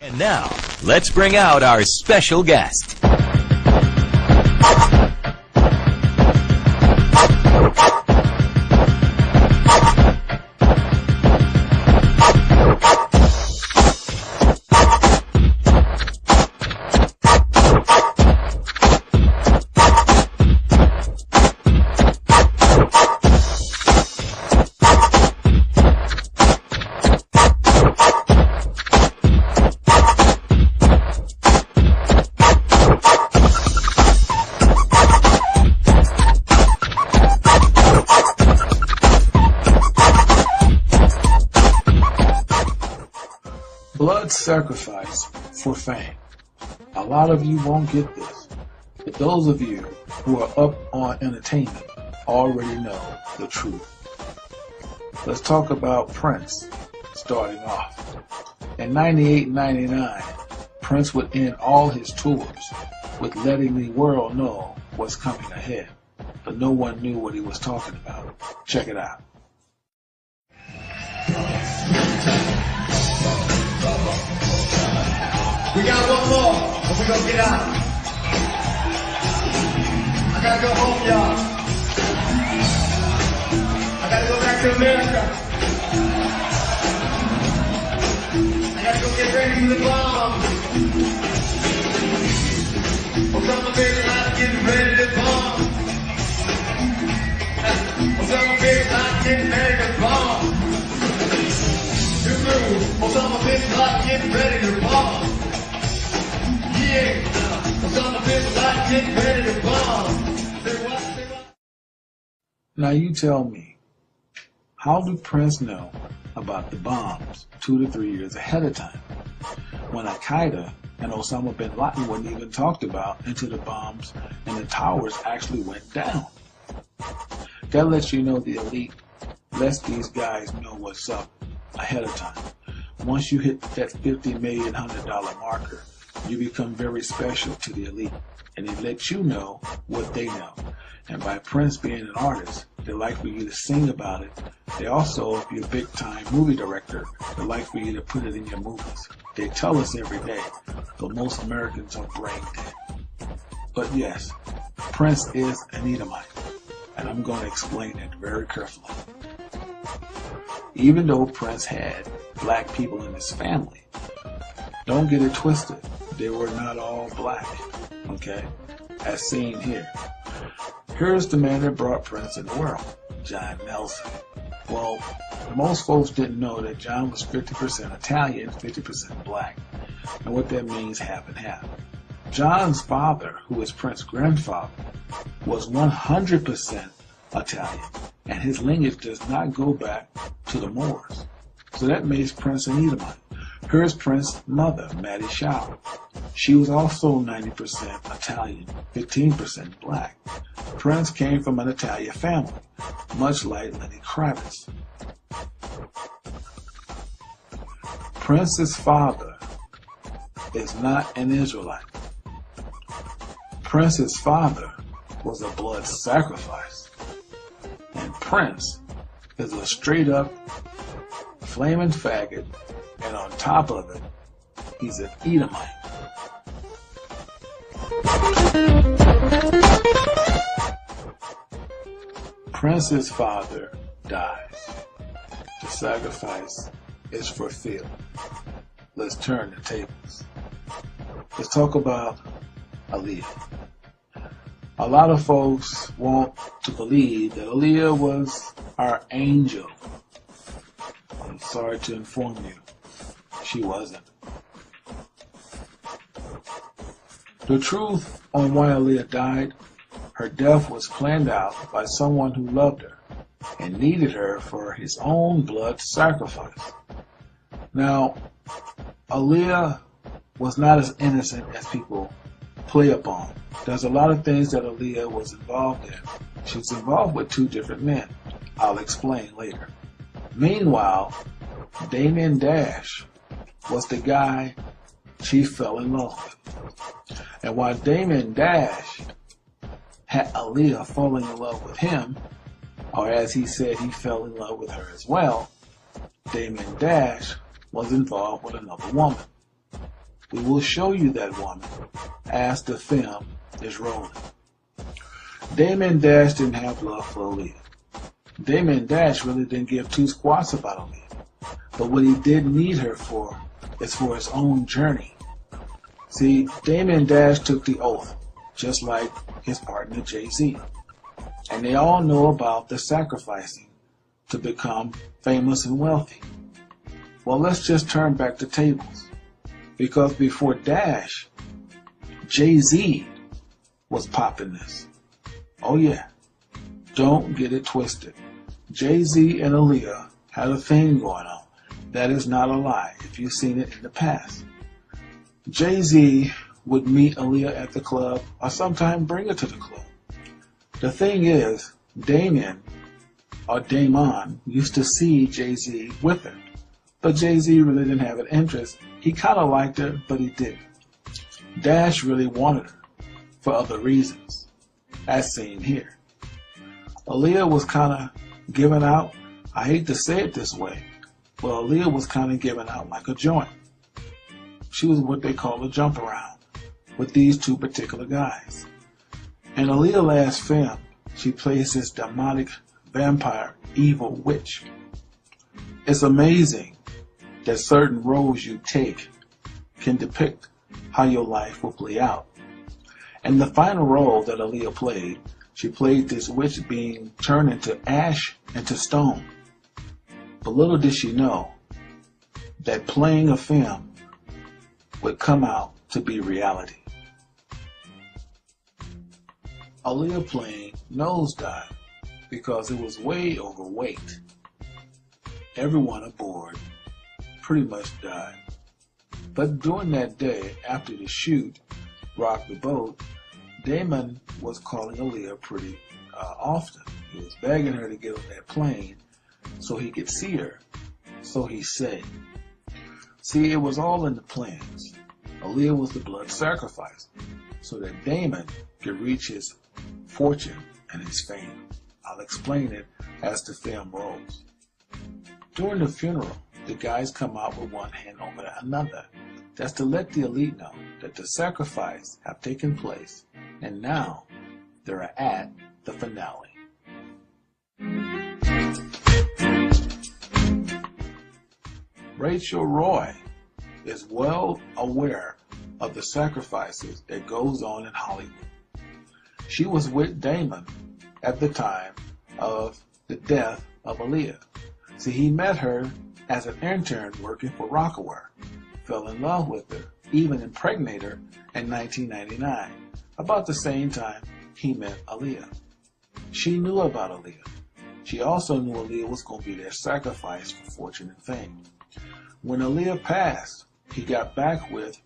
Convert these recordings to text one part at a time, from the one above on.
And now, let's bring out our special guest. Blood sacrifice for fame. A lot of you won't get this, but those of you who are up on entertainment already know the truth. Let's talk about Prince starting off. In 98 and 99, Prince would end all his tours with letting the world know what's coming ahead, but no one knew what he was talking about. Check it out. We got one more, but we gonna get out. I gotta go home, y'all. I gotta go back to America. I gotta go get ready for the bomb. Osama Bin Laden getting ready to bomb. Osama Bin Laden getting ready to bomb. Osama Bin Laden getting ready to bomb. Now you tell me, how did Prince know about the bombs 2 to 3 years ahead of time, when Al-Qaeda and Osama bin Laden weren't even talked about until the bombs and the towers actually went down? That lets you know the elite lets these guys know what's up ahead of time. Once you hit that $50 million marker, you become very special to the elite, and it lets you know what they know. And by Prince being an artist, they like for you to sing about it. They also, if you're a big-time movie director, they like for you to put it in your movies. They tell us every day, but most Americans are brain dead. But yes, Prince is an Edomite, and I'm going to explain it very carefully. Even though Prince had black people in his family, don't get it twisted. They were not all black, okay? As seen here. Here's the man that brought Prince in the world, John Nelson. Well, most folks didn't know that John was 50% Italian, 50% black. And what that means, half and half. John's father, who is Prince's grandfather, was 100% Italian, and his lineage does not go back to the Moors. So that makes Prince an Edomite. Here's Prince's mother, Mattie Shaw. She was also 90% Italian, 15% black. Prince came from an Italian family, much like Lenny Kravitz. Prince's father is not an Israelite. Prince's father was a blood sacrifice. And Prince is a straight up flaming faggot, and on top of it, he's an Edomite. Prince's father dies. The sacrifice is fulfilled. Let's turn the tables. Let's talk about Aaliyah. A lot of folks want to believe that Aaliyah was our angel. I'm sorry to inform you, she wasn't. The truth on why Aaliyah died, her death was planned out by someone who loved her and needed her for his own blood sacrifice. Now, Aaliyah was not as innocent as people play upon. There's a lot of things that Aaliyah was involved in. She was involved with 2 different men. I'll explain later. Meanwhile, Damon Dash was the guy she fell in love with. And while Damon Dash had Aaliyah falling in love with him, or as he said, he fell in love with her as well, Damon Dash was involved with another woman. We will show you that woman as the film is rolling. Damon and Dash didn't have love for Aaliyah. Damon and Dash really didn't give two squats about Aaliyah. But what he did need her for is for his own journey. See, Damon and Dash took the oath, just like his partner Jay-Z. And they all know about the sacrificing to become famous and wealthy. Well, let's just turn back the tables. Because before Dash, Jay-Z was popping this. Oh yeah, don't get it twisted. Jay-Z and Aaliyah had a thing going on. That is not a lie if you've seen it in the past. Jay-Z would meet Aaliyah at the club or sometimes bring her to the club. The thing is, Damon used to see Jay-Z with her. But Jay-Z really didn't have an interest. He kind of liked her, but he didn't. Dash really wanted her for other reasons, as seen here. Aaliyah was kind of giving out, I hate to say it this way, but Aaliyah was kind of giving out like a joint. She was what they call a jump around with these two particular guys. In Aaliyah's last film, she plays this demonic vampire evil witch. It's amazing that certain roles you take can depict how your life will play out. And the final role that Aaliyah played, she played this witch being turned into ash into stone. But little did she know that playing a film would come out to be reality. Aaliyah playing Nosedive because it was way overweight. Everyone aboard pretty much died. But during that day, after the shoot, Rock the Boat, Damon was calling Aaliyah pretty often. He was begging her to get on that plane so he could see her, so he said. See, it was all in the plans. Aaliyah was the blood sacrifice so that Damon could reach his fortune and his fame. I'll explain it as the film rolls. During the funeral, the guys come out with one hand over another. That's to let the elite know that the sacrifice have taken place, and now they're at the finale. Rachel Roy is well aware of the sacrifices that goes on in Hollywood. She was with Damon at the time of the death of Aaliyah. See, he met her as an intern working for Rocawear, fell in love with her, even impregnated her in 1999, about the same time he met Aaliyah. She knew about Aaliyah. She also knew Aaliyah was going to be their sacrifice for fortune and fame. When Aaliyah passed, he got back with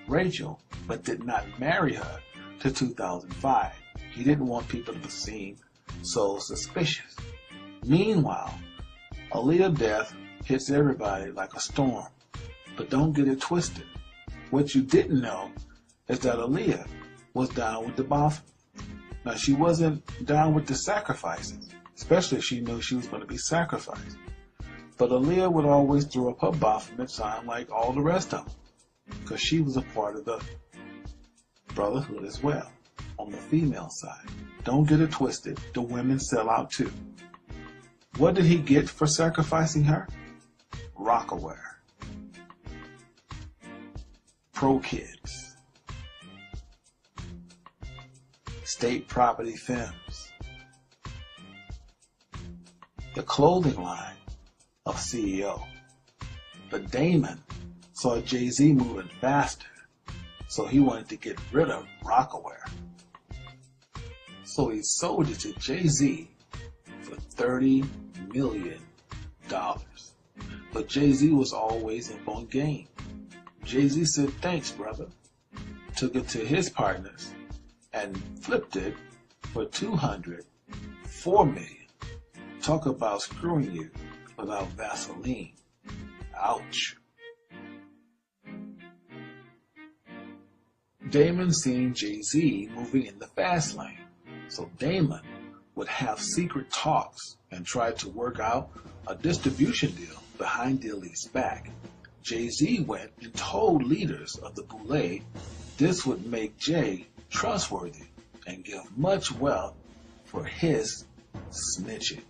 Rachel, but did not marry her till 2005. He didn't want people to seem so suspicious. Meanwhile, Aaliyah's death hits everybody like a storm. But don't get it twisted. What you didn't know is that Aaliyah was down with the Baphomet. Now, she wasn't down with the sacrifices, especially if she knew she was going to be sacrificed. But Aaliyah would always throw up her Baphomet sign like all the rest of them, because she was a part of the brotherhood as well, on the female side. Don't get it twisted. The women sell out too. What did he get for sacrificing her? Rocawear. Pro Kids. State Property Films. The clothing line of CEO. But Damon saw Jay-Z moving faster, so he wanted to get rid of Rocawear. So he sold it to Jay-Z for $30 million. But Jay-Z was always up on game. Jay-Z said, thanks, brother. Took it to his partners and flipped it for $204 million. Talk about screwing you without Vaseline. Ouch. Damon seen Jay-Z moving in the fast lane, so Damon would have secret talks and try to work out a distribution deal behind the elite's back. Jay-Z went and told leaders of the Boule this would make Jay trustworthy and give much wealth for his snitching.